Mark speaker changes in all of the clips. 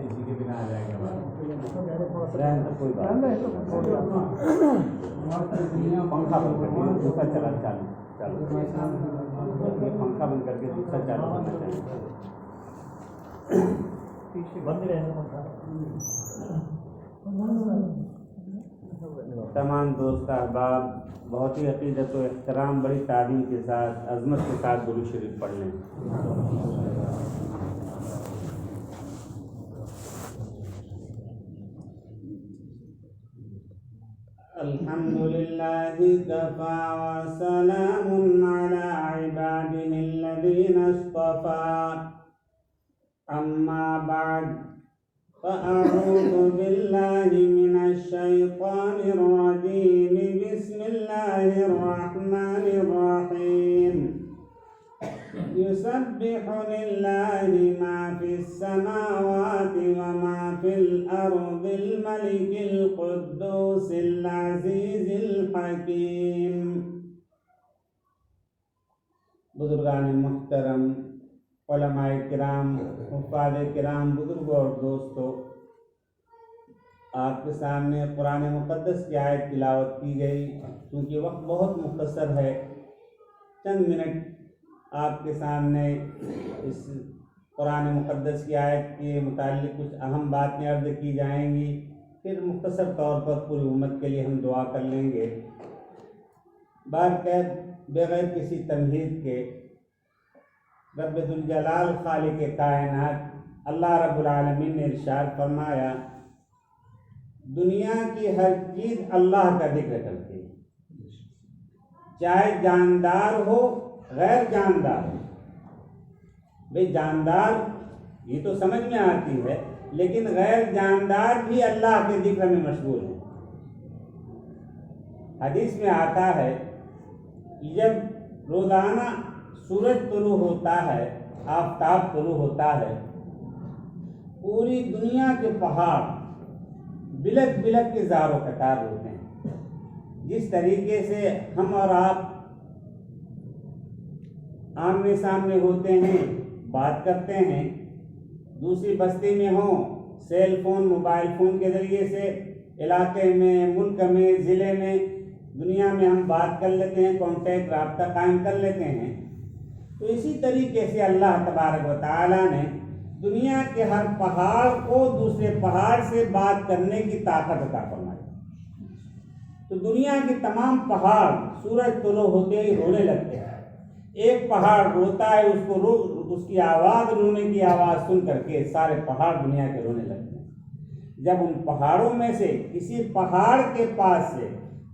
Speaker 1: اسی کے بنا آ جائے گا کوئی بات پنکھا بند کر کے دوسرا چلا چالو پنکھا بند کر کے دوسرا چالو کرنا چاہیے بند رہے تمام دوست احباب بہت ہی عقیدت و احترام بڑی تعظیم کے ساتھ عظمت کے ساتھ درود شریف پڑھ لیں. الحمد لله كفى وسلام على عباده الذين اصطفى أما بعد فأعوذ بالله من الشيطان الرجيم بسم الله الرحمن الرحيم يسبح لله ما في السماوات وما في الأرض الملك القدوس العزيز الحكيم. بزرگان محترم، علماء کرام، حفاظ کرام، بزرگوں اور دوستوں، آپ کے سامنے قرآن مقدس کی آیت تلاوت کی گئی. کیونکہ وقت بہت مختصر ہے، چند منٹ آپ کے سامنے اس قرآن مقدس کی آیت کے متعلق کچھ اہم باتیں عرض کی جائیں گی، پھر مختصر طور پر پوری امت کے لیے ہم دعا کر لیں گے. بغیر کسی تمہید کے رب ذوالجلال خالق کائنات اللہ رب العالمین نے ارشاد فرمایا، دنیا کی ہر چیز اللہ کا ذکر کرتی ہے، چاہے جاندار ہو غیر جاندار ہو. بھئی جاندار یہ تو سمجھ میں آتی ہے، لیکن غیر جاندار بھی اللہ کے ذکر میں مشغول ہے. حدیث میں آتا ہے جب روزانہ سورج طلوع ہوتا ہے، آفتاب طلوع ہوتا ہے، پوری دنیا کے پہاڑ بلک بلک کے زار و قطار ہوتے ہیں. جس طریقے سے ہم اور آپ آمنے سامنے ہوتے ہیں، بات کرتے ہیں، دوسری بستی میں ہوں، سیل فون موبائل فون کے ذریعے سے علاقے میں، ملک میں، ضلع میں، دنیا میں ہم بات کر لیتے ہیں، کانٹیکٹ رابطہ قائم کر لیتے ہیں. تو اسی طریقے سے اللہ تبارک و تعالیٰ نے دنیا کے ہر پہاڑ کو دوسرے پہاڑ سے بات کرنے کی طاقت عطا فرمائی. تو دنیا کے تمام پہاڑ سورج طلوع ہوتے ہی رونے لگتے ہیں. ایک پہاڑ روتا ہے، اس کی آواز، رونے کی آواز سن کر کے سارے پہاڑ دنیا کے رونے لگتے ہیں. جب ان پہاڑوں میں سے کسی پہاڑ کے پاس سے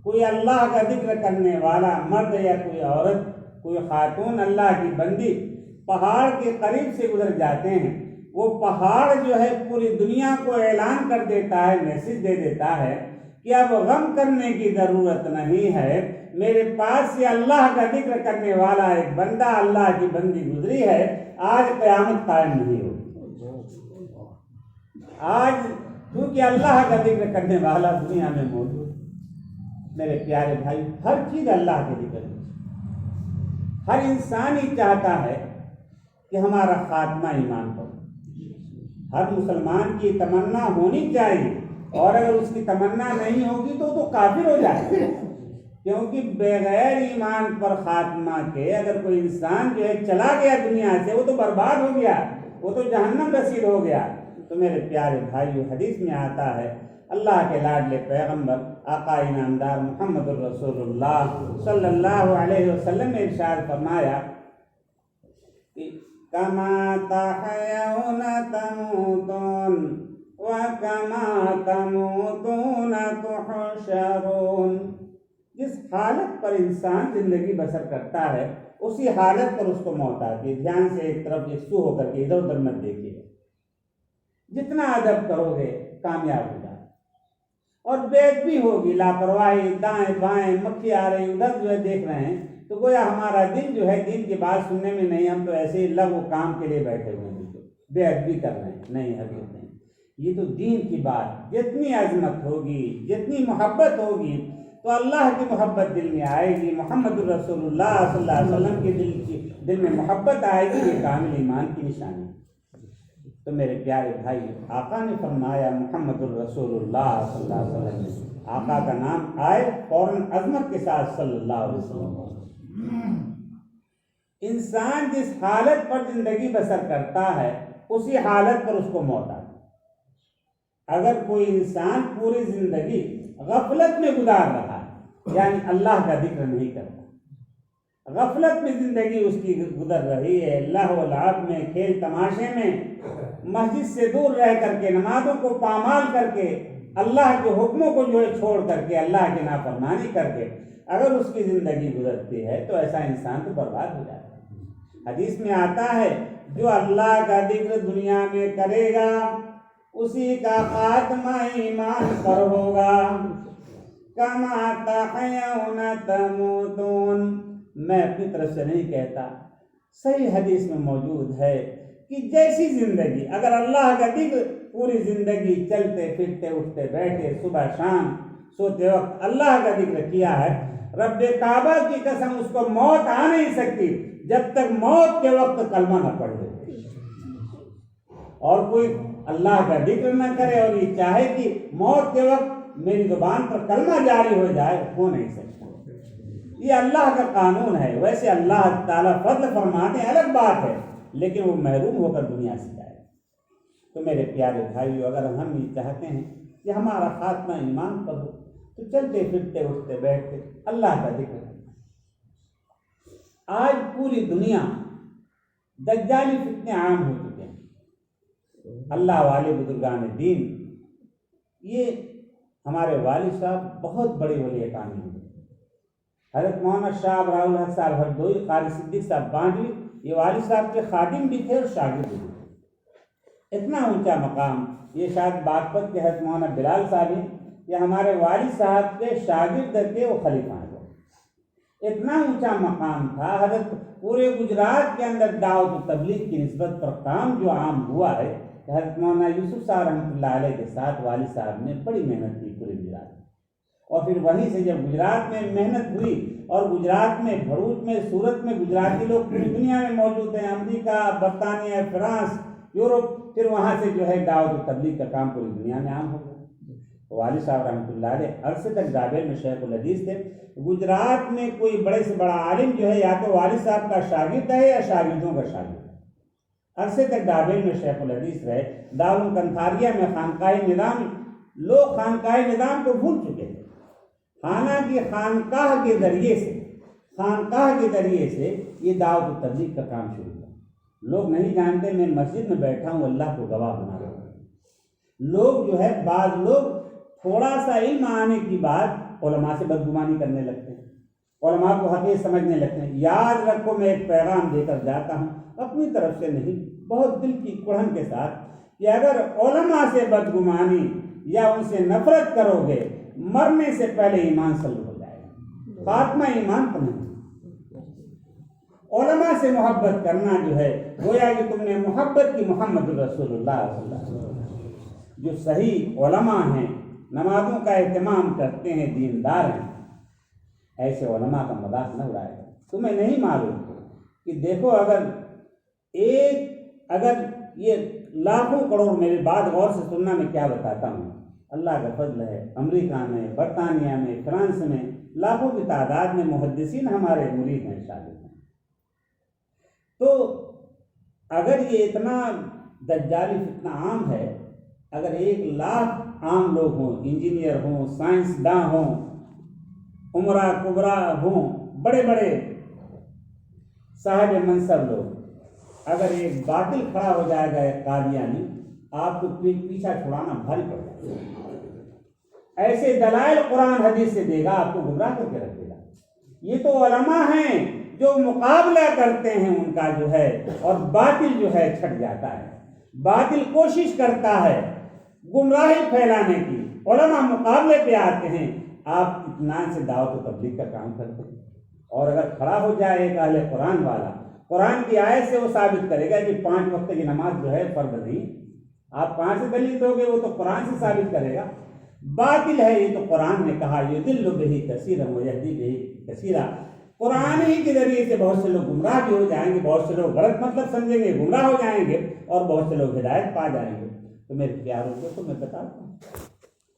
Speaker 1: کوئی اللہ کا ذکر کرنے والا مرد یا کوئی عورت، کوئی خاتون اللہ کی بندی پہاڑ کے قریب سے گزر جاتے ہیں، وہ پہاڑ جو ہے پوری دنیا کو اعلان کر دیتا ہے، میسج دے دیتا ہے کہ اب غم کرنے کی ضرورت نہیں ہے، میرے پاس سے اللہ کا ذکر کرنے والا ایک بندہ، اللہ کی بندی گزری ہے، آج قیامت قائم نہیں ہوگی. آج کیونکہ اللہ کا ذکر کرنے والا دنیا میں موجود. میرے پیارے بھائی، ہر چیز اللہ کے ذکر ہے. ہر انسان ہی چاہتا ہے کہ ہمارا خاتمہ ایمان پر. ہر مسلمان کی تمنا ہونی چاہیے، اور اگر اس کی تمنا نہیں ہوگی تو کافر ہو جائے. کیونکہ بغیر ایمان پر خاتمہ کے اگر کوئی انسان جو ہے چلا گیا دنیا سے، وہ تو برباد ہو گیا، وہ تو جہنم رسید ہو گیا. تو میرے پیارے بھائیو، حدیث میں آتا ہے اللہ کے لاڈلے پیغمبر آقا انعامدار محمد الرسول اللہ صلی اللہ علیہ وسلم نے ارشاد فرمایا کہ کما تحیون تموتون وکما تموتون تحشرون. جس حالت پر انسان زندگی بسر کرتا ہے، اسی حالت پر اس کو موت آتی ہے. دھیان سے ایک طرف یکسو ہو کر کے ادھر ادھر مت دیکھیے. جتنا ادب کرو گے کامیاب ہو جائے. اور بے ادبی ہوگی، لاپرواہی، دائیں بائیں مکھی آ رہی، ادھر جو ہے دیکھ رہے ہیں، تو گویا ہمارا دل جو ہے دین کی بات سننے میں نہیں، ہم تو ایسے ہی لغو کام کے لیے بیٹھے ہوئے ہیں، بے ادبی کر رہے ہیں. نہیں، حقیقت نہیں. یہ تو دین کی بات، جتنی عظمت ہوگی، جتنی محبت ہوگی، تو اللہ کی محبت دل میں آئے گی، محمد الرسول اللہ صلی اللہ علیہ وسلم کے دل میں محبت آئے گی، یہ کامل ایمان کی نشانی ہے۔ تو میرے پیارے بھائی، آقا نے فرمایا محمد الرسول اللہ صلی اللہ علیہ وسلم، آقا کا نام آئے فوراً عظمت کے ساتھ صلی اللہ علیہ وسلم۔ انسان جس حالت پر زندگی بسر کرتا ہے اسی حالت پر اس کو موت آتی ہے۔ اگر کوئی انسان پوری زندگی غفلت میں گزار رہا ہے، یعنی اللہ کا ذکر نہیں کرتا، غفلت میں زندگی اس کی گزر رہی ہے، لہو و لعب میں، کھیل تماشے میں، مسجد سے دور رہ کر کے، نمازوں کو پامال کر کے، اللہ کے حکموں کو جو ہے چھوڑ کر کے، اللہ کی نافرمانی کر کے اگر اس کی زندگی گزرتی ہے تو ایسا انسان تو برباد ہو جاتا ہے۔ حدیث میں آتا ہے جو اللہ کا ذکر دنیا میں کرے گا اسی کا خاتمہ ایمان پر ہوگا۔ کما تحیون تموتون، میں اپنی طرف سے نہیں کہتا، صحیح حدیث میں موجود ہے کہ جیسی زندگی، اگر اللہ کا ذکر پوری زندگی چلتے پھرتے اٹھتے بیٹھے صبح شام سوتے وقت اللہ کا ذکر کیا ہے، رب کعبہ کی قسم اس کو موت آ نہیں سکتی جب تک موت کے وقت کلمہ نہ پڑھ لے۔ اور کوئی اللہ کا ذکر نہ کرے اور یہ چاہے کہ موت کے وقت میری زبان پر کلمہ جاری ہو جائے، ہو نہیں سکتا۔ یہ اللہ کا قانون ہے۔ ویسے اللہ تعالیٰ فضل فرماتے الگ بات ہے، لیکن وہ محروم ہو کر دنیا سے جائے۔ تو میرے پیارے بھائیو، اگر ہم یہ چاہتے ہیں کہ ہمارا خاتمہ ایمان پر ہو تو چلتے پھرتے اٹھتے بیٹھتے اللہ کا ذکر ہے۔ آج پوری دنیا دجالی فتنے عام ہو چکے ہیں۔ اللہ والے بزرگان دین، یہ ہمارے والد صاحب بہت بڑے ولی کامل ہوئے۔ حضرت مولانا شاہ ابراہیم الحق صاحب ہردوئی، قاری صدیق صاحب بانجوی، یہ والد صاحب کے خادم بھی تھے اور شاگرد بھی تھے۔ اتنا اونچا مقام، یہ شاید باغپت کے حضرت مولانا بلال صاحب ہیں، یہ ہمارے والد صاحب کے شاگرد تھے، وہ خلیفہ ہیں۔ اتنا اونچا مقام تھا۔ حضرت پورے گجرات کے اندر دعوت و تبلیغ کی نسبت پر کام جو عام ہوا ہے، حضرت مولانا یوسف صاحب رحمۃ اللہ علیہ کے ساتھ والد صاحب نے بڑی محنت کی پورے گجرات میں، اور پھر وہیں سے جب گجرات میں محنت ہوئی اور گجرات میں، بھروچ میں، سورت میں گجراتی لوگ پوری دنیا میں موجود ہیں، امریکہ، برطانیہ، فرانس، یورپ، پھر وہاں سے جو ہے دعوت و تبلیغ کا کام پوری دنیا میں عام ہو گیا۔ والد صاحب رحمۃ اللہ علیہ عرصے تک ڈابیل میں شیخ الحدیث تھے۔ گجرات میں کوئی بڑے سے بڑا عالم جو ہے یا تو والد صاحب کا شاگرد ہے یا شاگردوں کا شاگرد ہے۔ عرصے تک ڈابیل میں شیخ الحدیث رہے۔ دارالکنتھاریہ میں خانقاہ نظام، لوگ خانقاہ نظام کو بھول چکے تھے۔ حالانکہ خانقاہ کے ذریعے سے یہ دعوت و تبلیغ کا کام شروع ہوا۔ لوگ نہیں جانتے، میں مسجد میں بیٹھا ہوں، اللہ کو گواہ بنا رہا ہوں۔ لوگ جو ہے، بعض لوگ تھوڑا سا علم آنے کی بعد علماء سے بدگمانی کرنے لگتے ہیں، علماء کو حقیر سمجھنے لگتے ہیں۔ یاد رکھو، میں ایک پیغام دے کر جاتا ہوں، اپنی طرف سے نہیں، بہت دل کی کڑھن کے ساتھ، کہ اگر علماء سے بدگمانی یا ان سے نفرت کرو گے، مرنے سے پہلے ایمان سلب ہو جائے گا، خاتمہ ایمان پر نہیں۔ علماء سے محبت کرنا جو ہے گویا کہ تم نے محبت کی محمد الرسول اللہ صلی اللہ علیہ وسلم۔ جو صحیح علماء ہیں، نمازوں کا اہتمام کرتے ہیں، دیندار ہیں، ایسے علماء کا مذاق نہ اڑائے گا۔ تمہیں نہیں معلوم کہ دیکھو، اگر یہ لاکھوں کروڑ، میری بات غور سے سننا، میں کیا بتاتا ہوں، اللہ کا فضل ہے، امریکہ میں، برطانیہ میں، فرانس میں لاکھوں کی تعداد میں محدثین ہمارے مرید ہیں، شاگرد ہیں۔ تو اگر یہ اتنا دجالی فتنہ عام ہے، اگر 1,00,000 عام لوگ ہوں، انجینئر ہوں، سائنسداں ہوں، عمرہ کبرا ہوں، بڑے بڑے صاحب منصب لوگ، اگر ایک باطل کھڑا ہو جائے گا، ایک قادیانی، آپ کو پیچھا چھڑانا بھاری پڑ جائے گا۔ ایسے دلائل قرآن حدیث سے دے گا، آپ کو گمراہ کر کے رکھے گا۔ یہ تو علماء ہیں جو مقابلہ کرتے ہیں ان کا جو ہے، اور باطل جو ہے چھٹ جاتا ہے۔ باطل کوشش کرتا ہے گمراہی پھیلانے کی، علماء مقابلے پہ آتے ہیں، آپ اطمینان سے دعوت و تبلیغ کا کام کرتے ہیں۔ اور اگر کھڑا ہو جائے ایک اہل قرآن والا، قرآن کی آیت سے وہ ثابت کرے گا کہ 5 وقت کی نماز جو ہے فرض نہیں، آپ کہاں سے دلیل دو گے؟ وہ تو قرآن سے ثابت کرے گا۔ باطل ہے یہ تو قرآن نے کہا یضل بہ کثیرا ویہدی بہ کثیرا، قرآن ہی کے ذریعے سے بہت سے لوگ گمراہ بھی ہو جائیں گے، بہت سے لوگ غلط مطلب سمجھیں گے، گمراہ ہو جائیں گے، اور بہت سے لوگ ہدایت پا جائیں گے۔ تو میرے پیاروں کو تو میں بتاتا ہوں،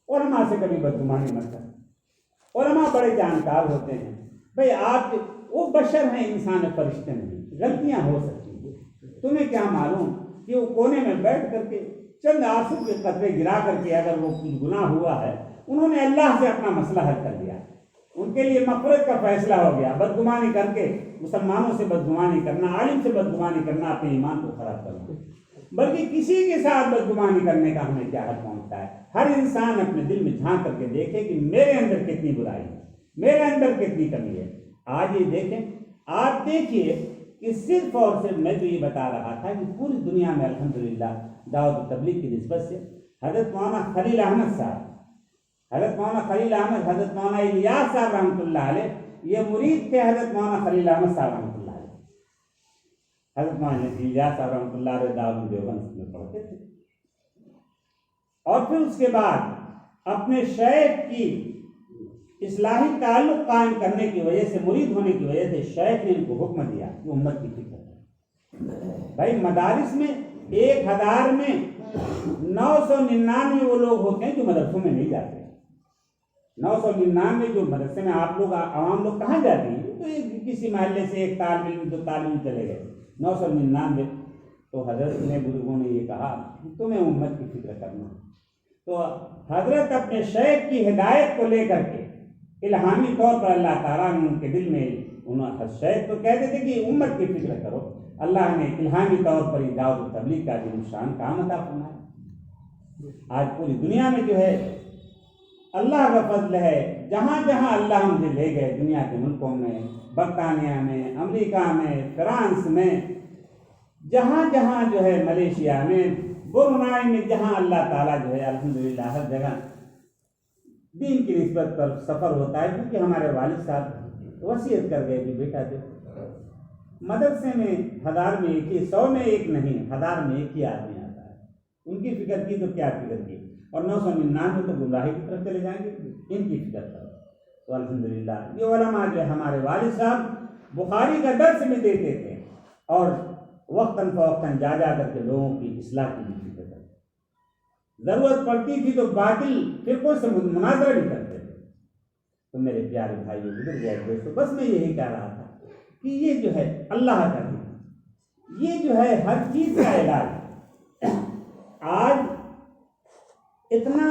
Speaker 1: علماء سے کبھی بدگمانی مت کرو، علماء بڑے جانکار ہوتے ہیں۔ بھئی آپ وہ بشر ہیں، انسان فرشتے نہیں، غلطیاں ہو سکتی ہیں، تمہیں کیا معلوم کہ وہ کونے میں بیٹھ کر کے چند آنسو کے قطرے گرا کر کے اگر وہ کچھ گناہ ہوا ہے، انہوں نے اللہ سے اپنا مسئلہ حل کر لیا، ان کے لیے مغفرت کا فیصلہ ہو گیا۔ بدگمانی کر کے مسلمانوں سے بدگمانی کرنا، عالم سے بدگمانی کرنا اپنے ایمان کو خراب کرنا، بلکہ کسی کے ساتھ بدگمانی کرنے کا ہمیں کیا حق پہنچتا ہے؟ ہر انسان اپنے دل میں جھانک کر کے دیکھے کہ میرے اندر کتنی برائی ہے، میرے اندر کتنی کمی ہے۔ آج یہ دیکھیں، آپ دیکھیے کہ صرف اور صرف میں تو یہ بتا رہا تھا کہ پوری دنیا میں الحمدللہ دعوت و تبلیغ کی نسبت سے حضرت مولانا خلیل احمد صاحب، حضرت مولانا خلیل احمد، حضرت مولانا الیاس صاحب رحمۃ اللہ علیہ، یہ مرید تھے حضرت مولانا خلیل احمد صاحب رحمۃ اللہ علیہ۔ حضرت مولانا الیاس صاحب رحمۃ اللہ علیہ دارالعلوم دیوبند میں پڑھتے تھے، اور پھر اس کے بعد اپنے شیخ کی اصلاحی تعلق قائم کرنے کی وجہ سے، مرید ہونے کی وجہ سے، شیخ نے ان کو حکم دیا کہ امت کی فکر کریں۔ بھائی مدارس میں 1000 میں 999 وہ لوگ ہوتے ہیں جو مدرسوں میں نہیں جاتے۔ 999 جو مدرسے میں آپ لوگ عوام لوگ کہاں جاتے ہیں؟ تو کسی محلے سے ایک طالب علم تو تعلیم چلے گئے، 999۔ تو حضرت نے، بزرگوں نے یہ کہا کہ تمہیں امت کی فکر کرنا۔ تو حضرت اپنے شیخ کی ہدایت کو لے کر کے الہامی طور پر اللہ تعالیٰ نے ان کے دل میں، شیخ تو کہتے تھے کہ امت کی فکر کرو، اللہ نے الہامی طور پر دعوت و تبلیغ کا عظیم شان کام عطا فرمایا۔ آج پوری دنیا میں جو ہے اللہ کا فضل ہے، جہاں جہاں اللہ مجھے لے گئے، دنیا کے ملکوں میں، برطانیہ میں، امریکہ میں، فرانس میں، جہاں جہاں جو ہے، ملیشیا میں، برونائی میں، جہاں اللہ تعالیٰ جو ہے الحمدللہ ہر جگہ دین کی نسبت پر سفر ہوتا ہے، کیونکہ ہمارے والد صاحب وصیت کر گئے کہ بیٹا جو مدرسے میں 1000 میں ایک ہی، 100 میں ایک نہیں، 1000 میں ایک ہی آدمی آتا ہے، ان کی فکر کی تو کیا فکر کی، اور 999 تو گمراہی کی طرف چلے جائیں گے، ان کی فکر کرو۔ تو الحمدللہ یہ علماء جو ہمارے والد صاحب بخاری کا درس بھی دیتے تھے، اور وقتاً فوقتاً جا کر کے لوگوں کی اصلاح کی بھی فکر کرتے، ضرورت پڑتی تھی تو باطل فرقوں سے مناظرہ بھی کرتے تھے۔ تو میرے پیارے بھائیو، بزرگ دوستو، بس میں یہی کہہ رہا تھا کہ یہ جو ہے اللہ کا دین، یہ جو ہے ہر چیز کا علاج ہے۔ آج اتنا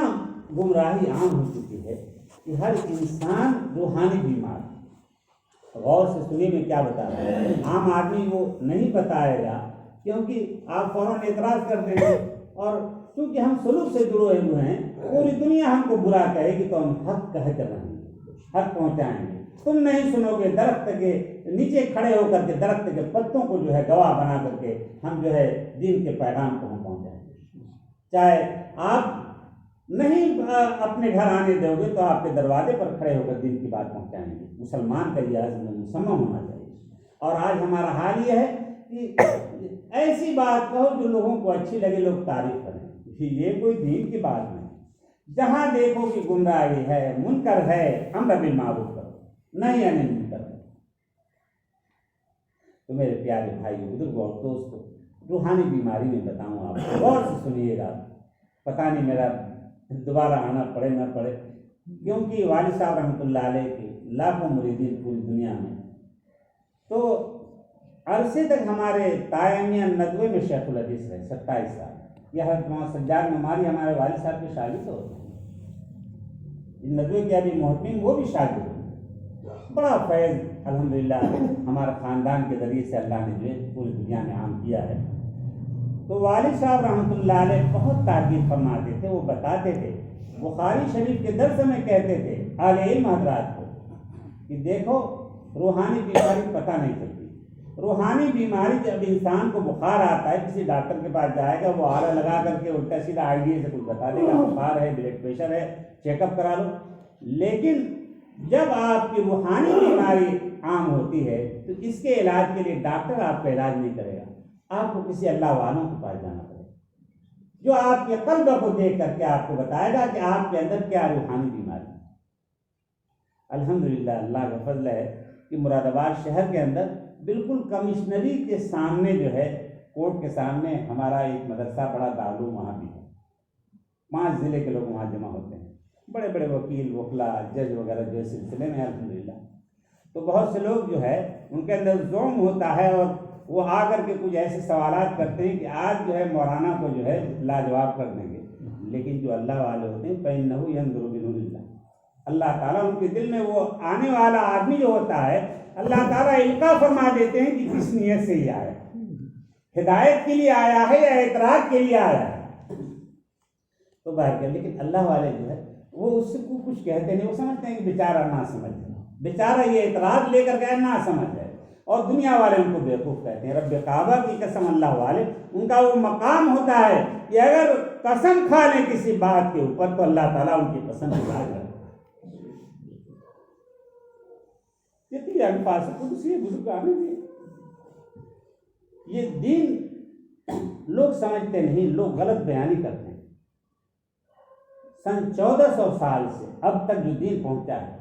Speaker 1: گمراہی عام ہو چکی ہے کہ ہر انسان روحانی بیمار ہے۔ غور سے سنیے میں کیا بتا رہا ہوں، عام آدمی وہ نہیں بتائے گا، کیونکہ آپ فوراً اعتراض کر دیں گے، اور کیونکہ ہم سلوک سے جڑے ہوئے ہیں، پوری دنیا ہم کو برا کہے گی تو ہم حق کہہ کر رہیں گے، حق پہنچائیں گے۔ تم نہیں سنو گے، درخت کے نیچے کھڑے ہو کر کے درخت کے پتوں کو جو ہے گواہ بنا کر کے ہم جو ہے دین کے پیغام کو ہم پہنچائیں گے۔ چاہے آپ نہیں اپنے گھر آنے دو گے تو آپ کے دروازے پر کھڑے ہو کر دین کی بات پہنچائیں گے۔ مسلمان کا یہ عزم مسمم ہونا چاہیے۔ اور آج ہمارا حال یہ ہے کہ ایسی بات کہو جو لوگوں کو اچھی لگے، لوگ تعریف کریں، یہ کوئی دین کی بات نہیں۔ جہاں دیکھو کہ گمراہی ہے، منکر ہے، امر بالمعروف کرو، نہیں انل منکر کرو۔ تو میرے پیارے بھائی، بزرگ اور دوستو، روحانی بیماری میں بتاؤں آپ کو، غور سے سنیے گا، پتہ نہیں میرا دوبارہ آنا پڑے نہ پڑے، کیونکہ والد صاحب رحمۃ اللہ علیہ کے لاکھوں مریدین پوری دنیا میں، تو عرصے تک ہمارے تائمیہ ندوے میں شیخ الحدیث رہے 27 سال۔ یہ حضرت محمد سجاد نعماری ہمارے والد صاحب کے شاگرد ہوتے ہیں، ندوے کے ابھی محتمین وہ بھی شاگرد ہیں۔ بڑا فیض الحمدللہ ہمارے خاندان کے ذریعے سے اللہ نے جو ہے پوری دنیا میں عام کیا ہے۔ تو والد صاحب رحمۃ اللہ علیہ بہت تاکید فرماتے تھے، وہ بتاتے تھے، بخاری شریف کے درس میں کہتے تھے اہل علم حضرات کو کہ دیکھو، روحانی بیماری پتہ نہیں چلتی۔ روحانی بیماری جب انسان کو بخار آتا ہے، کسی ڈاکٹر کے پاس جائے گا، وہ آلہ لگا کر کے الٹا سیدھا آئیڈیا سے کچھ بتا دے گا، بخار ہے، بلڈ پریشر ہے، چیک اپ کرا لو۔ لیکن جب آپ کی روحانی بیماری عام ہوتی ہے تو اس کے علاج کے لیے ڈاکٹر آپ کا علاج نہیں کرے گا، آپ کو کسی اللہ والوں کے پاس جانا پڑے گا۔ جو آپ کے قلب کو دیکھ کر کے آپ کو بتائے گا کہ آپ کے اندر کیا روحانی بیماری ہے۔ الحمدللہ اللہ کا فضل ہے کہ مراد آباد شہر کے اندر بالکل کمشنری کے سامنے جو ہے، کورٹ کے سامنے ہمارا ایک مدرسہ بڑا دارالعلوم وہاں بھی ہے۔ 5 ضلع کے لوگ وہاں جمع ہوتے ہیں، بڑے بڑے وکیل، وکلا، جج وغیرہ جو اس سلسلے میں الحمدللہ۔ تو بہت سے لوگ جو ہے ان کے اندر ذوم ہوتا ہے اور وہ آ کر کے کچھ ایسے سوالات کرتے ہیں کہ آج جو ہے مولانا کو جو ہے لاجواب کر دیں گے، لیکن جو اللہ والے ہوتے ہیں فَإِنَّهُ يَنْظُرُ بِنُورِ اللَّهِ، اللہ تعالیٰ ان کے دل میں وہ آنے والا آدمی جو ہوتا ہے اللہ تعالیٰ القاء فرما دیتے ہیں کہ کس نیت سے ہی آیا، ہدایت کے لیے آیا ہے یا اعتراض کے لیے آیا ہے۔ تو باہر کیا، لیکن اللہ والے جو ہے وہ اس کو کچھ کہتے نہیں، وہ سمجھتے ہیں کہ بیچارہ نہ سمجھ ہے، بیچارہ یہ اعتراض لے کر گئے نہ سمجھ ہے، اور دنیا والے ان کو بیوقوف کہتے ہیں۔ رب کعبہ کی قسم اللہ والے، ان کا وہ مقام ہوتا ہے کہ اگر قسم کھا لیں کسی بات کے اوپر تو اللہ تعالیٰ ان کی قسم ادا کرے۔ کتنی الفاظ قدسی بزرگان ہیں، یہ دین لوگ سمجھتے نہیں، لوگ غلط بیانی کرتے ہیں۔ سن 1400 سال سے اب تک جو دین پہنچا ہے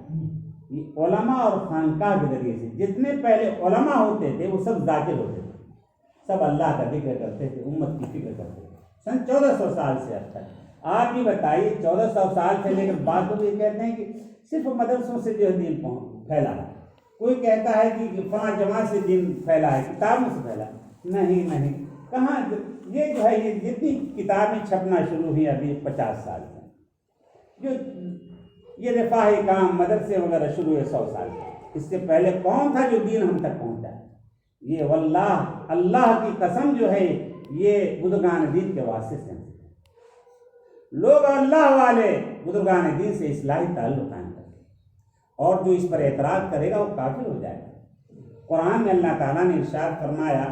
Speaker 1: یہ علماء اور خانقاہ کے ذریعے سے۔ جتنے پہلے علماء ہوتے تھے وہ سب ذاکر ہوتے تھے، سب اللہ کا ذکر کرتے تھے، امت کی فکر کرتے تھے، سن 1400 سال سے اب تک۔ آپ یہ بتائیے 1400 سال سے لے کر بعد لوگ یہ کہتے ہیں کہ صرف مدرسوں سے جو ہے دین پھیلا ہے، کوئی کہتا ہے کہ فلاں جماعت سے دین پھیلا ہے، کتابوں سے پھیلا۔ نہیں، کہاں، یہ جو ہے یہ جتنی کتابیں چھپنا شروع ہوئی ابھی 50 سال سے، جو یہ رفاہی کام مدرسے وغیرہ شروع ہے 100 سال سے، اس سے پہلے کون تھا جو دین ہم تک پہنچا ہے؟ یہ واللہ اللہ کی قسم جو ہے یہ بزرگان دین کے واسطے سے لوگ اللہ والے بزرگان دین سے اصلاحی تعلق قائم کریں، اور جو اس پر اعتراض کرے گا وہ کافر ہو جائے گا۔ قرآن میں اللہ تعالیٰ نے ارشاد فرمایا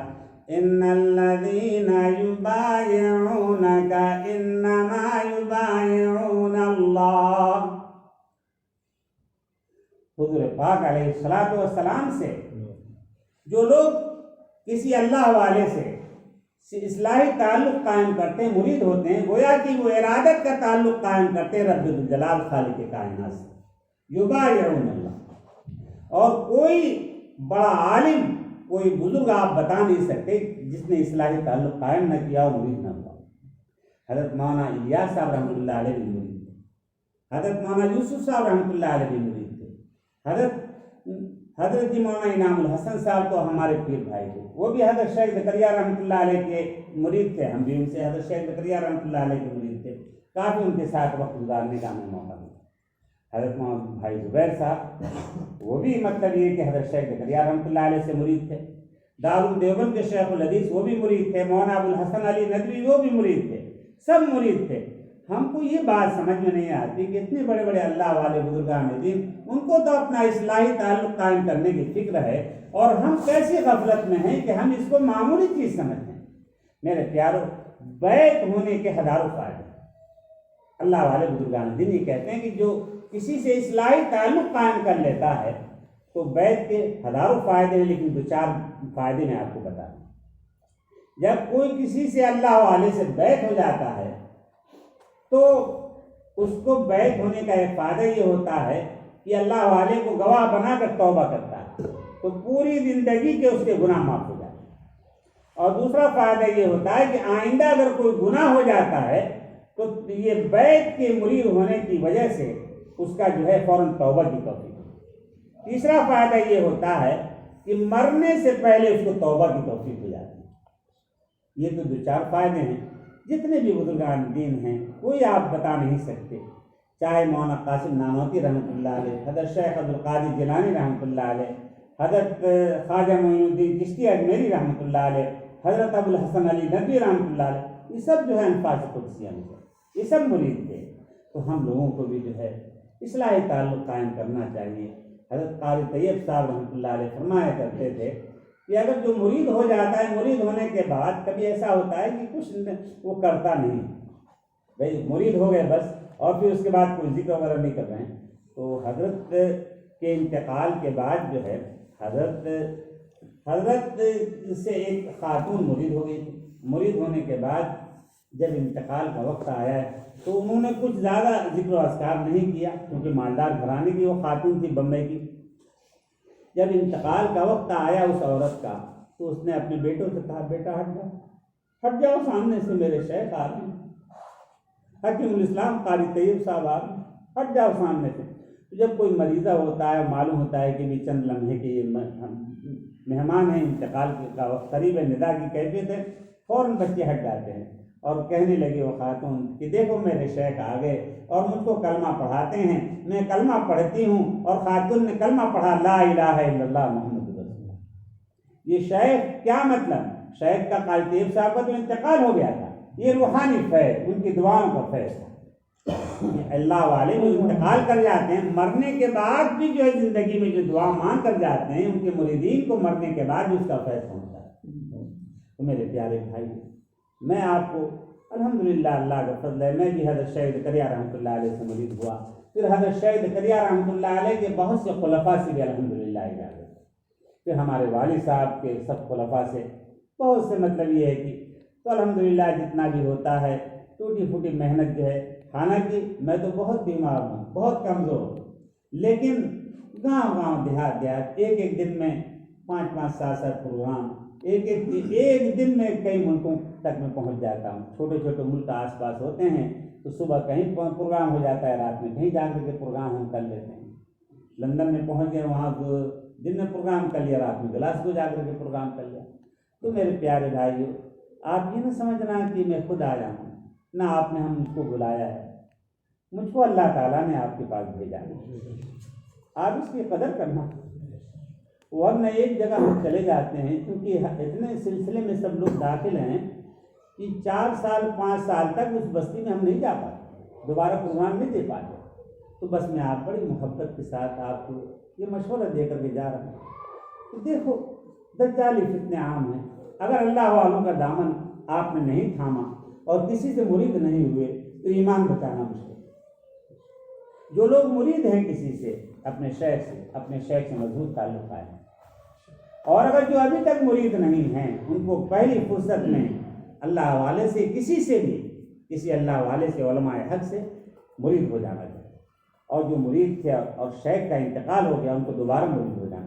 Speaker 1: ان الذین یبایعونک انما یبایعون اللہ، حضور پاک علیہ الصلوۃ والسلام سے جو لوگ کسی اللہ والے سے اصلاحی تعلق قائم کرتے ہیں، مرید ہوتے ہیں، گویا کہ وہ ارادت کا تعلق قائم کرتے ہیں رب الجلال خالق کائنات سے، یبایعون اللہ۔ اور کوئی بڑا عالم، کوئی بزرگ آپ بتا نہیں سکتے جس نے اصلاحی تعلق قائم نہ کیا اور مرید نہ ہوا۔ حضرت مولانا الیاس صاحب رحمۃ اللہ علیہ بھی مرید تھے، حضرت مولانا یوسف صاحب رحمۃ اللہ علیہ بھی مرید تھے، حضرت مولانا انعام الحسن صاحب تو ہمارے پیر بھائی تھے، وہ بھی حضرت شیخ زکریا رحمۃ اللہ علیہ کے مرید تھے، ہم بھی ان سے حضرت شیخ زکریا رحمۃ اللہ علیہ کے مرید تھے، کافی ان کے ساتھ وقت گزارنے کا ہمیں موقع ملا۔ حضرت مولانا بھائی زبیر صاحب وہ بھی مطلب یہ کہ حضرت شیخ زکریا رحمۃ اللہ علیہ سے مرید تھے، دارالدیوبند کے شیخ الحدیث وہ بھی مرید تھے، مولانا ابو الحسن علی ندوی وہ بھی مرید تھے، سب مرید تھے۔ ہم کو یہ بات سمجھ میں نہیں آتی کہ اتنے بڑے بڑے اللہ والے بزرگان دین، ان کو تو اپنا اصلاحی تعلق قائم کرنے کی فکر ہے، اور ہم کیسی غفلت میں ہیں کہ ہم اس کو معمولی چیز سمجھتے ہیں۔ میرے پیارو، بیعت ہونے کے ہزاروں فائدے، اللہ والے بزرگان دین یہ کہتے ہیں کہ جو کسی سے اصلاحی تعلق قائم کر لیتا ہے تو بیعت کے ہزاروں فائدے ہیں، لیکن 2-4 فائدے میں آپ کو بتا دوں۔ جب کوئی کسی سے اللہ والے سے بیعت ہو جاتا ہے تو اس کو بیعت ہونے کا ایک فائدہ یہ ہوتا ہے کہ اللہ والے کو گواہ بنا کر توبہ کرتا ہے تو پوری زندگی کے اس کے گناہ معاف ہو جاتے ہیں، اور دوسرا فائدہ یہ ہوتا ہے کہ آئندہ اگر کوئی گناہ ہو جاتا ہے تو یہ بیعت کے مرید ہونے کی وجہ سے اس کا جو ہے فوراً توبہ کی توفیق ہے۔ تیسرا فائدہ یہ ہوتا ہے کہ مرنے سے پہلے اس کو توبہ کی توفیق ہو جاتی ہے۔ یہ تو 2-4 فائدے ہیں، جتنے بھی بزرگان دین ہیں کوئی آپ بتا نہیں سکتے، چاہے مولانا قاسم نانوتی رحمۃ اللہ علیہ، حضرت شیخ عبدالقادر جیلانی رحمۃ اللہ علیہ، حضرت خواجہ معین الدین چشتی اجمیری رحمۃ اللہ علیہ، حضرت ابو الحسن علی ندوی رحمۃ اللہ علیہ، یہ سب جو ہے الفاظ قدسیہ میں یہ سب مرید تھے۔ تو ہم لوگوں کو بھی جو ہے اصلاحی تعلق قائم کرنا چاہیے۔ حضرت قاری طیب صاحب رحمۃ اللہ علیہ فرمایا کرتے تھے کہ اگر جو مرید ہو جاتا ہے، مرید ہونے کے بعد کبھی ایسا ہوتا ہے کہ کچھ وہ کرتا نہیں، بھائی مرید ہو گئے بس، اور پھر اس کے بعد کوئی ذکر وغیرہ نہیں کر رہے ہیں۔ تو حضرت کے انتقال کے بعد جو ہے حضرت سے ایک خاتون مرید ہو گئی تھی، مرید ہونے کے بعد جب انتقال کا وقت آیا ہے تو انہوں نے کچھ زیادہ ذکر و اذکار نہیں کیا، کیونکہ مالدار گھرانے کی وہ خاتون تھی بمبئی کی۔ جب انتقال کا وقت آیا اس عورت کا تو اس نے اپنے بیٹوں سے کہا بیٹا ہٹ جاؤ سامنے سے، میرے شیخ آ رہے ہیں، حکیم الاسلام قاری طیب صاحب آ رہے ہیں، ہٹ جاؤ سامنے سے۔ جب کوئی مریضہ ہوتا ہے معلوم ہوتا ہے کہ بھی چند لمحے کے یہ مہمان ہیں، انتقال کا وقت قریب ہے، ندا کی کیفیت ہے، فوراً بچے ہٹ جاتے ہیں اور کہنے لگے وہ خاتون کہ دیکھو میرے شیخ آ گئے اور مجھ کو کلمہ پڑھاتے ہیں، میں کلمہ پڑھتی ہوں، اور خاتون نے کلمہ پڑھا لا الہ الا اللہ محمد رسول اللہ۔ یہ شیخ کیا مطلب؟ شیخ کا قاری طیب صاحب کا تو انتقال ہو گیا تھا، یہ روحانی فیض، ان کی دعاؤں کا فیض تھا۔ اللہ والے جو انتقال کر جاتے ہیں مرنے کے بعد بھی جو ہے زندگی میں جو دعا مانگ کر جاتے ہیں، ان کے مریدین کو مرنے کے بعد بھی اس کا فیض پہنچتا ہے۔ تو میرے پیارے بھائی، میں آپ کو الحمدللہ اللہ کا فضل ہے، میں بھی حضرت شیخ زکریا رحمۃ اللہ علیہ سے مرید ہوا، پھر حضرت شیخ زکریا رحمۃ اللہ علیہ کے بہت سے خلفاء سے بھی الحمدللہ اجازت، پھر ہمارے والد صاحب کے سب خلفاء سے بہت سے، مطلب یہ ہے کہ تو الحمدللہ جتنا بھی ہوتا ہے ٹوٹی پھوٹی محنت جو ہے، حالانکہ میں تو بہت بیمار ہوں، بہت کمزور ہوں، لیکن گاؤں دیہات ایک دن میں 5-5 7 پروگرام، ایک دن میں کئی ملکوں تک میں پہنچ جاتا ہوں۔ چھوٹے چھوٹے ملک آس پاس ہوتے ہیں تو صبح کہیں پروگرام ہو جاتا ہے، رات میں کہیں جا کر کے پروگرام ہم کر لیتے ہیں۔ لندن میں پہنچ گئے، وہاں دن میں پروگرام کر لیا، رات میں گلاسگو جا کر کے پروگرام کر لیا۔ تو میرے پیارے بھائیو، آپ یہ نہ سمجھنا کہ میں خود آیا ہوں، نہ آپ نے ہم مجھ کو بلایا ہے، مجھ کو اللہ تعالیٰ نے آپ کے پاس بھیجا ہے، آپ اس کی قدر کرنا۔ ورنہ ایک جگہ ہم چلے جاتے ہیں، کیونکہ اتنے سلسلے میں سب لوگ داخل ہیں کہ 4 سال 5 سال تک اس بستی میں ہم نہیں جا پاتے، دوبارہ پروگرام نہیں دے پاتے، تو بس میں آپ بڑی محبت کے ساتھ آپ کو یہ مشورہ دے کر کے جا رہا ہوں کہ دیکھو دجالی فتنے عام ہیں، اگر اللہ والوں کا دامن آپ نے نہیں تھاما اور کسی سے مرید نہیں ہوئے تو ایمان بچانا مشکل۔ جو لوگ مرید ہیں کسی سے، اپنے شیخ سے مضبوط تعلق ہے، اور اگر جو ابھی تک مرید نہیں ہیں ان کو پہلی فرصت میں اللہ والے سے، کسی اللہ والے سے، علماء حق سے مرید ہو جانا چاہیے، اور جو مرید تھے اور شیخ کا انتقال ہو گیا ان کو دوبارہ مرید ہو جانا۔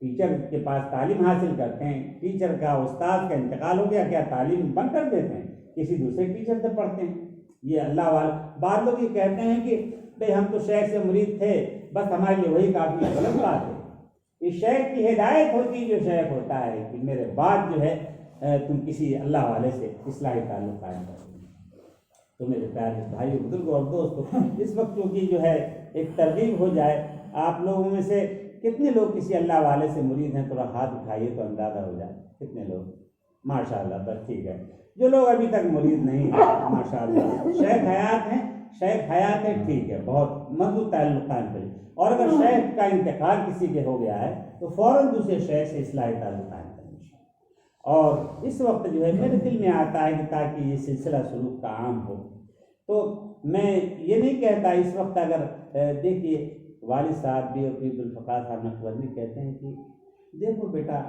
Speaker 1: ٹیچر کے پاس تعلیم حاصل کرتے ہیں، ٹیچر کا، استاد کا انتقال ہو گیا، کیا تعلیم بند کر دیتے ہیں؟ کسی دوسرے ٹیچر سے پڑھتے ہیں۔ یہ اللہ والا، بعض لوگ یہ کہتے ہیں کہ بھئی ہم تو شیخ سے مرید تھے، بس ہمارے لیے وہی کافی ہے۔ غلط بات ہے۔ یہ شیخ کی ہدایت ہوتی، جو شیخ ہوتا ہے کہ میرے بعد جو ہے تم کسی اللہ والے سے اصلاحی تعلق قائم کرو۔ تو میرے پیارے بھائی بزرگوں اور دوستوں، اس وقت چونکہ جو ہے ایک ترغیب ہو جائے، آپ لوگوں میں سے کتنے لوگ کسی اللہ والے سے مرید ہیں؟ تھوڑا ہاتھ اٹھائیے تو اندازہ ہو جائے کتنے لوگ۔ ماشاء اللہ، بس ٹھیک ہے۔ جو لوگ ابھی تک مرید نہیں ہیں، ماشاء اللہ، شیخ حیات ہے، ٹھیک ہے، بہت مضبوط تعلق قائم کریں، اور اگر شیخ کا انتقال کسی کے ہو گیا ہے تو فوراً دوسرے شیخ سے اصلاحی تعلق قائم کریں۔ اور اس وقت جو ہے میرے دل میں آتا ہے کہ تاکہ یہ سلسلہ سلوک کا عام ہو، تو میں یہ نہیں کہتا اس وقت، اگر دیکھیے والد صاحب بھی اور عبد الفقار صاحب نقشبندی کہتے ہیں کہ دیکھو بیٹا،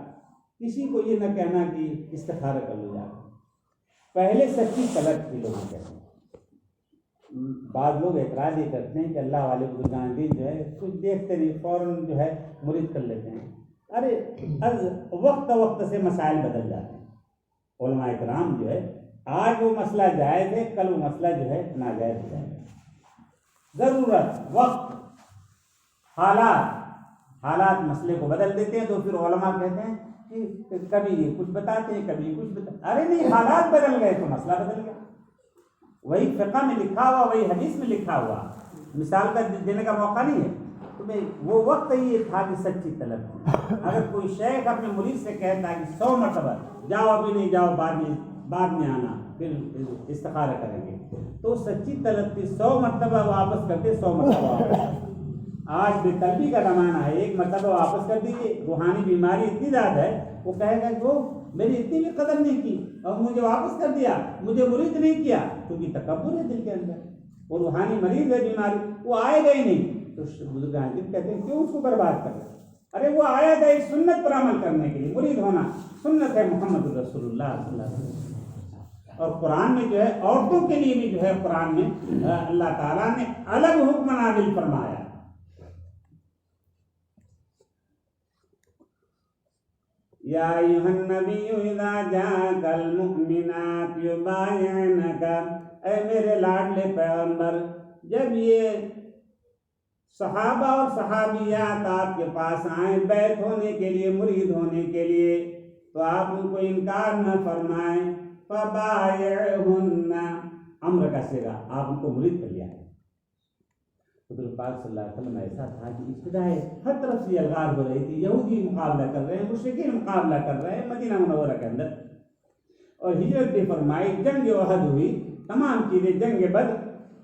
Speaker 1: کسی کو یہ نہ کہنا کہ استخارہ کر لو جا، پہلے سچی طلب کی لوگ کہتے ہیں۔ بعض لوگ اعتراض یہ کرتے ہیں کہ اللہ والے بزرگان دین جو ہے کچھ دیکھتے نہیں، فوراً جو ہے مرید کر لیتے ہیں۔ ارے وقت سے مسائل بدل جاتے ہیں۔ علماء کرام جو ہے آج وہ مسئلہ جائز ہے، کل وہ مسئلہ جو ہے ناجائز ہو جائے گا۔ ضرورت، وقت، حالات مسئلے کو بدل دیتے ہیں، تو پھر علماء کہتے ہیں کہ کبھی یہ کچھ بتاتے ہیں، کبھی کچھ بتاتے ہیں۔ ارے نہیں، حالات بدل گئے تو مسئلہ بدل گیا۔ وہی فقہ میں لکھا ہوا، وہی حدیث میں لکھا ہوا، مثال کا دینے کا موقع نہیں ہے۔ تو وہ وقت یہ تھا کہ سچی طلب تھی۔ اگر کوئی شیخ اپنے مرید سے کہتا ہے کہ 100 مرتبہ جاؤ، ابھی نہیں جاؤ، بعد میں آنا، پھر استخارہ کریں گے، تو سچی طلب تھی، 100 مرتبہ واپس کرتے، 100 مرتبہ واپس۔ آج بے طلبی کا زمانہ ہے، 1 مرتبہ واپس کر دیجیے، روحانی بیماری اتنی زیادہ ہے، وہ کہے گا کہ میری اتنی بھی قدر نہیں کی اور مجھے واپس کر دیا، مجھے مرید نہیں کیا، کیونکہ تکبر ہے دل کے اندر، وہ روحانی مریض ہے، بیماری، وہ آئے گا ہی نہیں۔ تو بزرگان دین کہتے ہیں کیوں اس کو برباد کر رہے؟ ارے وہ آیا تھا ایک سنت پر عمل کرنے کے لیے، مرید ہونا سنت ہے محمد رسول اللہ صلی اللہ علیہ وسلم۔ اور قرآن میں جو ہے عورتوں کے لیے بھی جو ہے قرآن میں اللہ تعالیٰ نے الگ حکم نازل فرمایا. یا ایھا النبی اذا جاءک المؤمنات یبایعنک، اے میرے لاڈلے پیغمبر، جب یہ صحابہ اور صحابیات آپ کے پاس آئیں بیعت ہونے کے لیے، مرید ہونے کے لیے، تو آپ ان کو انکار نہ فرمائیں. فبایعہن، امر کا صیغہ، آپ ان کو مرید کر لیا. حضور پاک صلی اللہ علیہ وسلم ایسا تھا کہ ابتدائے ہر طرف سے الغار ہو رہی تھی، یہودی مقابلہ کر رہے ہیں، مشرکین مقابلہ کر رہے ہیں مدینہ منورہ کے اندر، اور ہجرت بھی فرمائی، جنگ احد ہوئی، تمام چیزیں، جنگ بدر،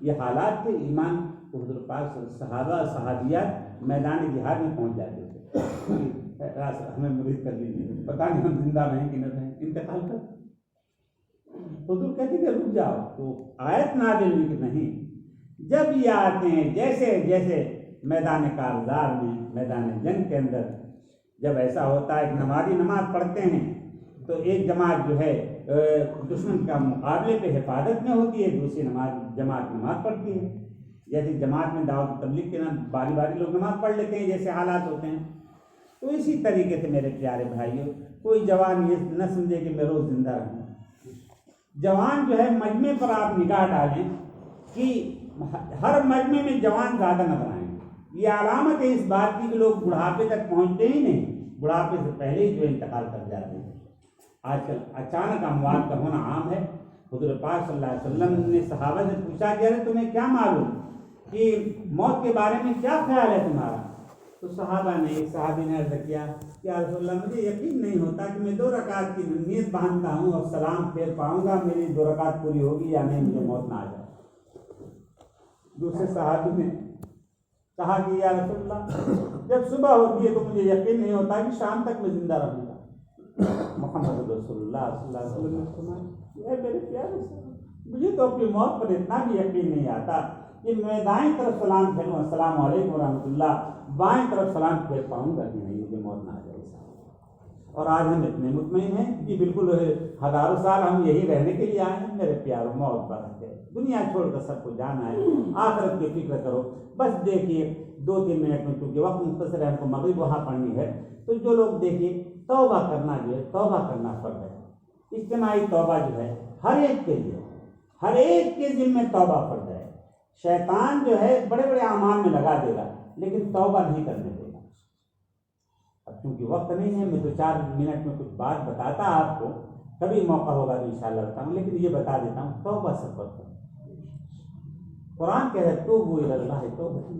Speaker 1: یہ حالات تھے. ایمان کو حضور پاک صحابہ صحابیات میدان جہاد میں پہنچ جاتے تھے. ہمیں مرید کر لیجیے، پتہ نہیں ہم زندہ رہیں کہ نہ رہیں، انتقال کر. حضور کہتے کہ رک جاؤ، تو آیت نازل ہوئی کہ نہیں، جب یہ آتے ہیں جیسے جیسے میدان کارزار میں، میدان جنگ کے اندر جب ایسا ہوتا ہے کہ نمازی نماز پڑھتے ہیں تو ایک جماعت جو ہے دشمن کا مقابلے پہ حفاظت میں ہوتی ہے، دوسری جماعت نماز پڑھتی ہے. جیسے جماعت میں دعوت تبلیغ کے نام باری باری لوگ نماز پڑھ لیتے ہیں جیسے حالات ہوتے ہیں. تو اسی طریقے سے میرے پیارے بھائیوں، کوئی جوان یہ نہ سمجھے کہ میں روز زندہ رہوں. جوان جو ہے مجمع پر آپ نگاہ ڈالیں کہ ہر مجمع میں جوان زیادہ نظر آئیں. یہ علامت ہے اس بات کی کہ لوگ بڑھاپے تک پہنچتے ہی نہیں، بڑھاپے سے پہلے ہی جو انتقال کر جاتے ہیں. آج کل اچانک اموات کا ہونا عام ہے. حضور پاک صلی اللہ علیہ وسلم نے صحابہ سے پوچھا کہ ارے تمہیں کیا معلوم کہ موت کے بارے میں کیا خیال ہے تمہارا؟ تو صحابہ نے، ایک صحابی نے عرض کیا کہ یا رسول اللہ مجھے یقین نہیں ہوتا کہ میں 2 رکعت کی نیت باندھتا ہوں اور سلام پھیر پاؤں گا، میری 2 رکعت پوری ہوگی یا نہیں، مجھے موت نہ آ جائے. دوسرے صحابی نے کہا کہ یا رسول اللہ جب صبح ہوتی ہے تو مجھے یقین نہیں ہوتا کہ شام تک میں زندہ رہوں گا. محمد رسول اللہ صلی اللہ علیہ وسلم نے فرمایا اے میرے پیارے صاحب، مجھے تو اپنی موت پر اتنا بھی یقین نہیں آتا کہ میں دائیں طرف سلام پھیروں السلام علیکم ورحمۃ اللہ، بائیں طرف سلام پھیر پاؤں گا کہ نہیں، مجھے موت نہ آ جائے. اور آج ہم اتنے مطمئن ہیں کہ بالکل ہزاروں سال ہم یہی رہنے کے لیے آئے ہیں. میرے پیاروں، موت پر ہے، دنیا چھوڑ کر سب کو جانا ہے، آخرت کی فکر کرو. بس دیکھیے 2-3 منٹ میں، کیونکہ وقت مختصر ہے، ہم کو مغرب وہاں پڑھنی ہے، تو جو لوگ دیکھیے توبہ کرنا جو ہے، توبہ کرنا فرض ہے. اجتماعی توبہ جو ہے ہر ایک کے لیے، ہر ایک کے ذمہ توبہ فرض ہے. شیطان جو ہے بڑے بڑے اعمال میں لگا دے گا لیکن توبہ نہیں کرنے دے گا. اب چونکہ وقت نہیں ہے، میں 2-4 منٹ میں کچھ بات بتاتا آپ کو، کبھی موقع ہوگا تو انشاءاللہ بتاؤں، لیکن یہ بتا دیتا ہوں توبہ سے فرض ہے. قرآن کہہ رہے توبوا الی اللہ توبۃ.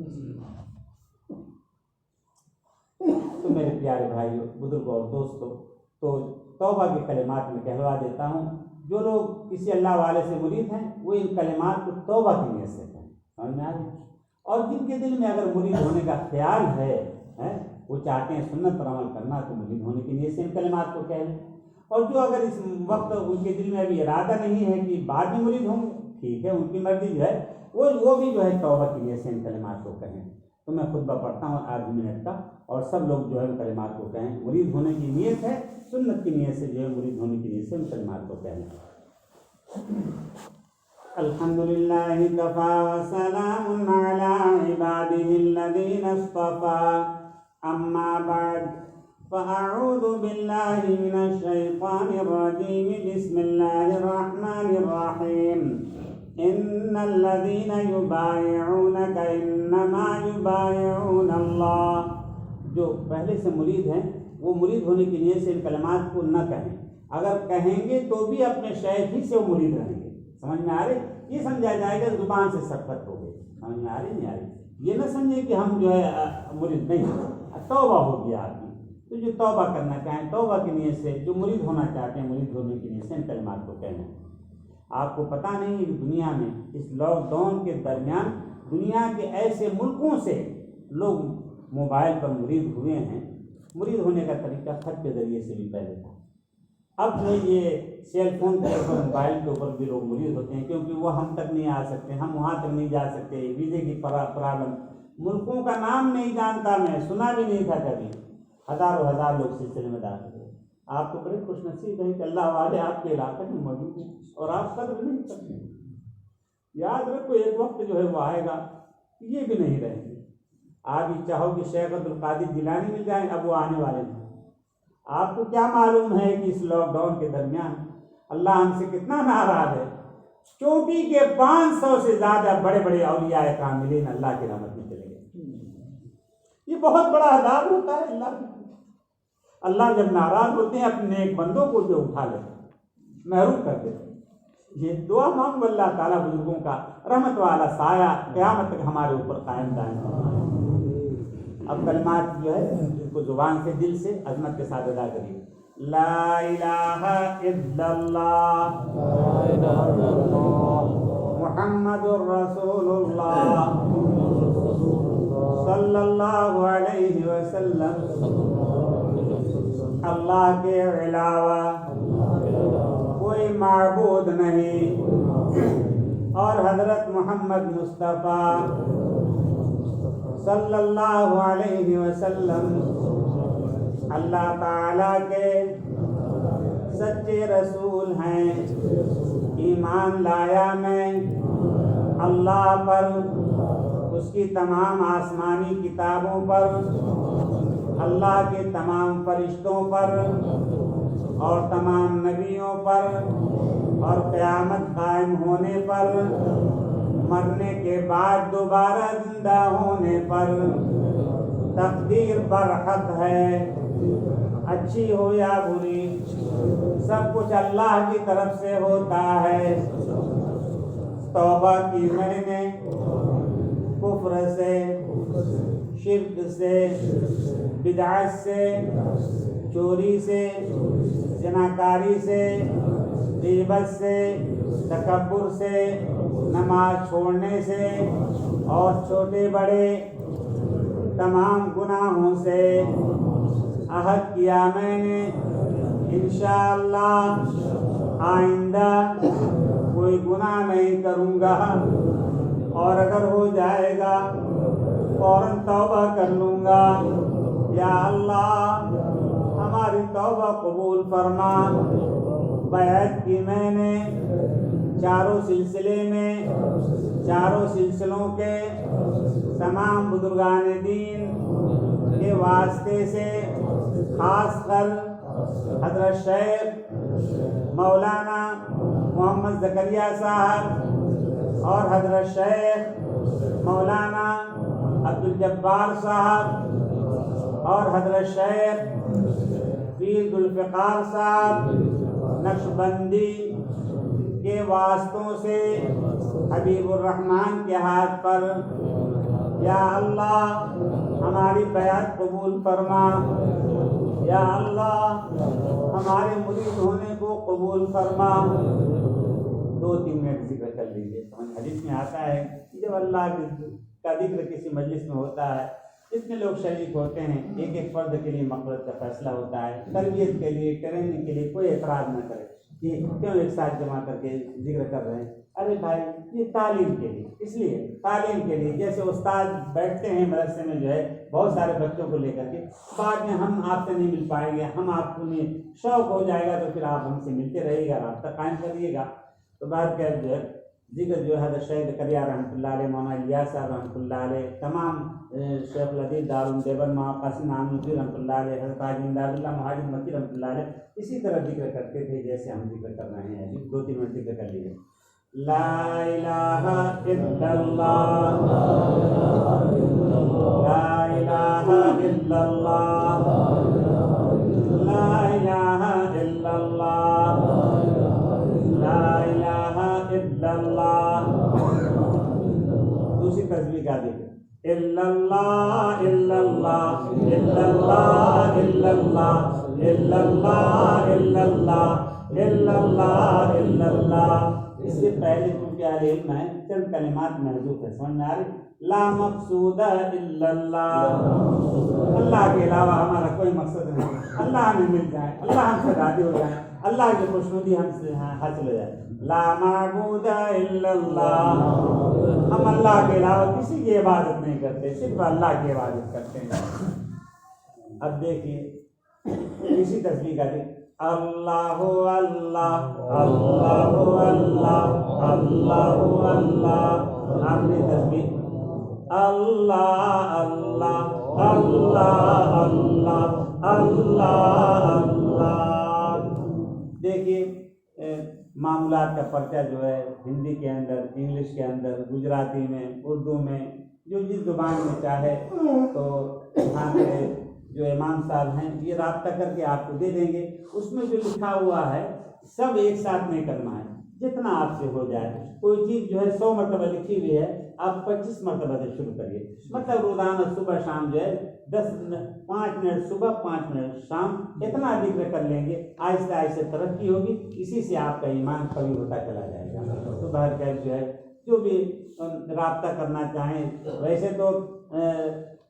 Speaker 1: تو میرے پیارے بھائیوں، بزرگوں اور دوستوں، تو توبہ کے کلمات میں کہلوا دیتا ہوں. جو لوگ کسی اللہ والے سے مرید ہیں وہ ان کلمات کو توبہ کی نیت سے کہیں، سمجھ میں آ رہی ہے. اور جن کے دل میں اگر مرید ہونے کا خیال ہے، وہ چاہتے ہیں سنت پر عمل کرنا، تو مرید ہونے کی نیت سے ان کلمات کو کہہ لیں. اور جو اگر اس وقت ان کے دل میں ابھی ارادہ نہیں ہے کہ بعد میں مرید ہوں گے، ٹھیک ہے، ان کی مرضی جو ہے، وہ بھی جو ہے توبہ کی نیت سے ان کلمات کو کہیں. تو میں خطبہ پڑھتا ہوں 8 منٹ کا، اور سب لوگ جو ہے ان کلمات کو کہیں. مرید ہونے کی نیت ہے، سنت کی نیت سے جو ہے مرید ہونے کی نیت سے ان کلمات کو کہیں. الحمدللہ کفا وسلام علی عبادہ الذین اصطفیٰ، اما بعد فاعوذ باللہ من الشیطان الرجیم، بسم اللہ الرحمن الرحیم. ان الذین یبایعونک انما یبایعون اللہ. جو پہلے سے مرید ہیں وہ مرید ہونے کی نیت سے ان کلمات کو نہ کہیں. اگر کہیں گے تو بھی اپنے شیخ ہی سے وہ مرید رہیں گے. سمجھ میں آ رہی؟ یہ سمجھا جائے گا زبان سے سرپت ہو گئی. سمجھ میں آ رہی نہیں آ رہی؟ یہ نہ سمجھے کہ ہم جو ہے مرید نہیں، توبہ ہو گیا آدمی. تو جو توبہ کرنا چاہیں توبہ کی نیت سے، جو مرید ہونا چاہتے ہیں مرید ہونے کی نیت سے ان کلمات کو کہنا. آپ کو پتہ نہیں کہ دنیا میں اس لاک ڈاؤن کے درمیان دنیا کے ایسے ملکوں سے لوگ موبائل پر مرید ہوئے ہیں. مرید ہونے کا طریقہ خط کے ذریعے سے بھی پہلے تھا. اب جو یہ سیل فون کے اوپر، موبائل کے اوپر بھی لوگ مرید ہوتے ہیں، کیونکہ وہ ہم تک نہیں آ سکتے، ہم وہاں تک نہیں جا سکتے، ویزے کی پرابلم. ملکوں کا نام نہیں جانتا، میں سنا بھی نہیں تھا کبھی. ہزاروں ہزار لوگ سلسلے میں داخل ہوئے. آپ تو بڑے خوش نصیب ہیں کہ اللہ والے آپ کے علاقے میں موجود ہیں. اور آپ قدر نہیں کرتے. یاد رکھو ایک وقت جو ہے وہ آئے گا یہ بھی نہیں رہیں گے. آپ ہی چاہو کہ شیخ عبد القادر جیلانی مل جائیں، اب وہ آنے والے ہیں. آپ کو کیا معلوم ہے کہ اس لاک ڈاؤن کے درمیان اللہ ہم سے کتنا ناراض ہے. چوٹی کے 500 سے زیادہ بڑے بڑے اولیاء کاملین اللہ کی رحمت میں چلے گئے. یہ بہت بڑا عذاب ہوتا ہے اللہ کی. اللہ جب ناراض ہوتے ہیں اپنے نیک بندوں کو جو اٹھا لیتے ہیں، محروم کر دیتے ہیں. یہ دعا مانگو اللہ تعالیٰ بزرگوں کا رحمت والا سایہ قیامت تک ہمارے اوپر قائم دائم فرمائے. اب کلمات جو ہے ان کو زبان سے دل سے عظمت کے ساتھ ادا کریے. لا الہ الا اللہ محمد الرسول اللہ صلی اللہ علیہ وسلم. اللہ کے علاوہ کوئی معبود نہیں اور حضرت محمد مصطفیٰ صلی اللہ علیہ وسلم اللہ تعالیٰ کے سچے رسول ہیں. ایمان لایا میں اللہ پر، اس کی تمام آسمانی کتابوں پر، اللہ کے تمام فرشتوں پر اور تمام نبیوں پر اور قیامت قائم ہونے پر، مرنے کے بعد دوبارہ زندہ ہونے پر. تقدیر برحق ہے، اچھی ہو یا بری، سب کچھ اللہ کی طرف سے ہوتا ہے. توبہ کی میں نے کفر سے، شرک سے، بدعت سے، چوری سے، زناکاری سے، غیبت سے، تکبر سے، نماز چھوڑنے سے اور چھوٹے بڑے تمام گناہوں سے عہد کیا میں نے انشاءاللہ آئندہ کوئی گناہ نہیں کروں گا، اور اگر ہو جائے گا فوراً توبہ کر لوں گا. یا اللہ ہماری توبہ قبول فرما. بیعت کی میں نے چاروں سلسلے میں، چاروں سلسلوں کے تمام بزرگان دین کے واسطے سے، خاص کر حضرت شیخ مولانا محمد زکریا صاحب اور حضرت شیخ مولانا عبدالجبار صاحب اور حضرت شیخ پیر ذوالفقار صاحب نقشبندی کے واسطوں سے حبیب الرحمن کے ہاتھ پر. یا اللہ ہماری بیعت قبول فرما. یا اللہ ہمارے مرید ہونے کو قبول فرما. 2-3 منٹ ذکر کر لیجیے. حدیث میں آتا ہے کہ جب اللہ کا ذکر کسی مجلس میں ہوتا ہے، جتنے لوگ شریک ہوتے ہیں، ایک ایک فرد کے لیے مغفرت کا فیصلہ ہوتا ہے. تربیت کے لیے، ٹریننگ کے لیے کوئی اعتراض نہ کرے کہ کیوں ایک ساتھ جمع کر کے ذکر کر رہے ہیں. ارے بھائی یہ تعلیم کے لیے، اس لیے تعلیم کے لیے. جیسے استاد بیٹھتے ہیں مدرسے میں جو ہے بہت سارے بچوں کو لے کر کے، بعد میں ہم آپ سے نہیں مل پائیں گے، ہم آپ کو نہیں، شوق ہو جائے گا تو پھر آپ ہم سے ملتے رہیے گا، رابطہ قائم کریے گا. تو بعد کا جو ہے ذکر جو ہے حضرت شیخ زکریا رحمۃ اللہ علیہ، مولانا الیاس صاحب رحمۃ اللہ علیہ، تمام شیخ الحدیث دارالدیوبند مولانا قاسم نانوتوی رحمۃ اللہ علیہ، حضرت حاجی امداد اللہ مہاجر مکی رحمۃ اللہ علیہ اسی طرح ذکر کرتے تھے جیسے ہم ذکر کر رہے ہیں. 2-3 منٹ ذکر کر لیجیے. لا الہ الا اللہ، لا الہ الا اللہ، لا الہ الا اللہ، لا الہ الا اللہ. دوسری تسبیح کا دیکھیں. الا اللہ الا اللہ الا اللہ الا اللہ الا اللہ الا اللہ الا اللہ الا اللہ. اس سے پہلے کیونکہ اہل علم ہے چند کلمات محذوف ہے، سمجھ میں آ رہی. لا مقصود الا اللہ، اللہ کے علاوہ ہمارا کوئی مقصد نہیں. اللہ ہمیں مل جائے، اللہ ہم سے راضی ہو جائے، اللہ کی خوشنودی ہم سے حاصل ہو جائے. لا معبود الا اللہ، ہم اللہ کے علاوہ کسی کی عبادت نہیں کرتے، صرف اللہ کی عبادت کرتے ہیں. اب دیکھیے اسی تسبیح کا اللہ اللہ اللہ اللہ اللہ اللہ، آخری تسبیح اللہ اللہ اللہ اللہ اللہ اللہ۔ دیکھیے معاملات کا پرچہ جو ہے ہندی کے اندر، انگلش کے اندر، گجراتی میں، اردو میں، جو جس زبان میں چاہے تو یہاں کے جو امام صاحب ہیں یہ رابطہ کر کے آپ کو دے دیں گے۔ اس میں جو لکھا ہوا ہے سب ایک ساتھ نہیں کرنا ہے، جتنا آپ سے ہو جائے۔ کوئی چیز جو ہے 100 مرتبہ لکھی ہوئی ہے، آپ 25 مرتبہ سے شروع کریے، مطلب روزانہ صبح شام جو ہے 5 منٹ صبح 5 منٹ شام اتنا ذکر کر لیں گے، آہستہ آہستہ ترقی ہوگی، اسی سے آپ کا ایمان قوی ہوتا چلا جائے گا۔ تو بہرکیف جو ہے جو بھی رابطہ کرنا چاہیں، ویسے تو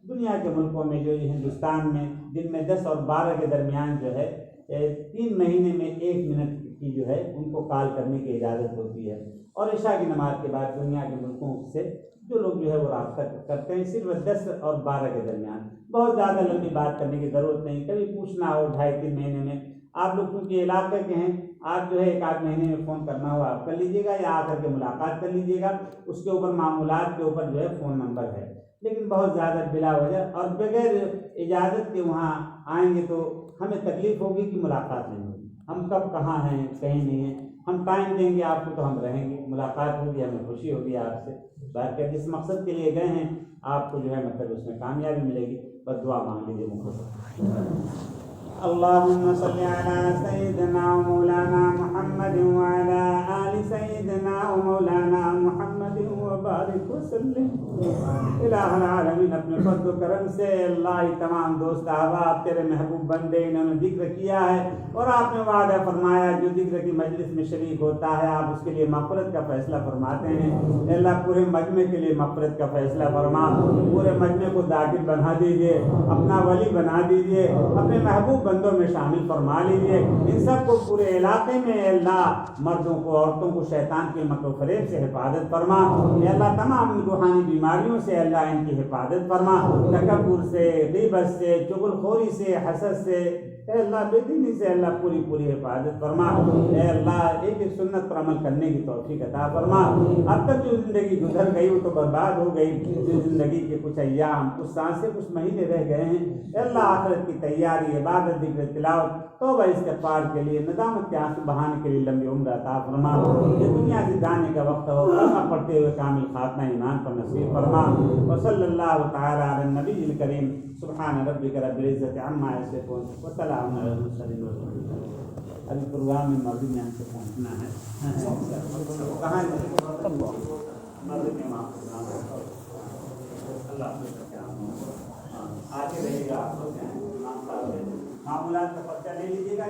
Speaker 1: دنیا کے ملکوں میں جو ہندوستان میں دن میں 10 اور 12 کے درمیان جو ہے 3 مہینے میں 1 منٹ کی جو ہے ان کو کال کرنے کی اجازت ہوتی ہے، اور عشاء کی نماز کے بعد دنیا کے ملکوں سے جو لوگ جو ہے وہ رابطہ کرتے ہیں صرف 10 اور 12 کے درمیان۔ بہت زیادہ لمبی بات کرنے کی ضرورت نہیں، کبھی پوچھنا ہو 2.5-3 مہینے میں، آپ لوگ کیونکہ علاقے کے ہیں، آپ جو ہے 1-8 مہینے میں فون کرنا ہو آپ کر لیجیے گا، یا آ کر کے ملاقات کر لیجیے گا، اس کے اوپر معمولات کے اوپر جو ہے فون نمبر ہے۔ لیکن بہت زیادہ بلا وجہ اور بغیر اجازت کے وہاں آئیں گے تو ہمیں تکلیف ہوگی کہ ملاقات نہیں ہوگی، ہم کب کہاں ہیں کہیں نہیں ہیں، ہم ٹائم دیں گے آپ کو تو ہم رہیں گے، ملاقات ہوگی، ہمیں خوشی ہوگی آپ سے، باقی جس مقصد کے لیے گئے ہیں آپ کو جو ہے مطلب اس میں کامیابی ملے گی، بس دعا مانگ لیجیے مختصر۔ اللهم صل على سيدنا ومولانا محمد وعلى آل سيدنا ومولانا محمد وبارك وسلم۔ الہ العالمین اپنے فضل و کرم سے اللہ تمام دوست احباب تیرے محبوب بندے انہوں نے ذکر کیا ہے، اور آپ نے وعدہ فرمایا جو ذکر کی مجلس میں شریک ہوتا ہے آپ اس کے لیے مغفرت کا فیصلہ فرماتے ہیں۔ اللہ پورے مجمع کے لیے مغفرت کا فیصلہ فرما، پورے مجمع کو داخل بنا دیجیے، اپنا ولی بنا دیجیے، اپنے محبوب بندوں میں شامل فرما لیجیے، ان سب کو پورے علاقے میں اللہ مردوں کو عورتوں کو شیطان کے مکر و فریب سے حفاظت فرما، اے اللہ تمام روحانی بیماریوں سے اللہ ان کی حفاظت فرما، تکبر سے، غیبت سے، چغل خوری سے، حسد سے، اے اللہ بے دینی سے اللہ پوری حفاظت فرما، اے اللہ ایک ایک سنت پر عمل کرنے کی توفیق عطا فرما۔ اب تک جو زندگی گزر گئی وہ تو برباد ہو گئی، جو زندگی کے کچھ ایام، کچھ سانسیں، کچھ مہینے رہ گئے ہیں، اے اللہ آخرت کی تیاری، عبادت، ذکر، تلاوت، توبہ استغفار کے لیے، ندامت کے آنسو بہانے کے لیے لمبی عمر عطا فرما، یہ دنیا سے جانے کا وقت ہو، کلمہ پڑھتے ہوئے کامل خاتمہ ایمان پر نصیب فرما۔ وصلی اللہ تعالی علی النبی الکریم، سبحان ربک رب العزت عما یصفون وسلام علی المرسلین۔ ابھی پروگرام میں مغرب میں ہم سے پہنچنا ہے، کہاں مغرب میں وہاں پروگرام ہے، اللہ حافظ، آگے رہے گا آپ لوگ معاملات کا پرچہ لے لیجیے گا۔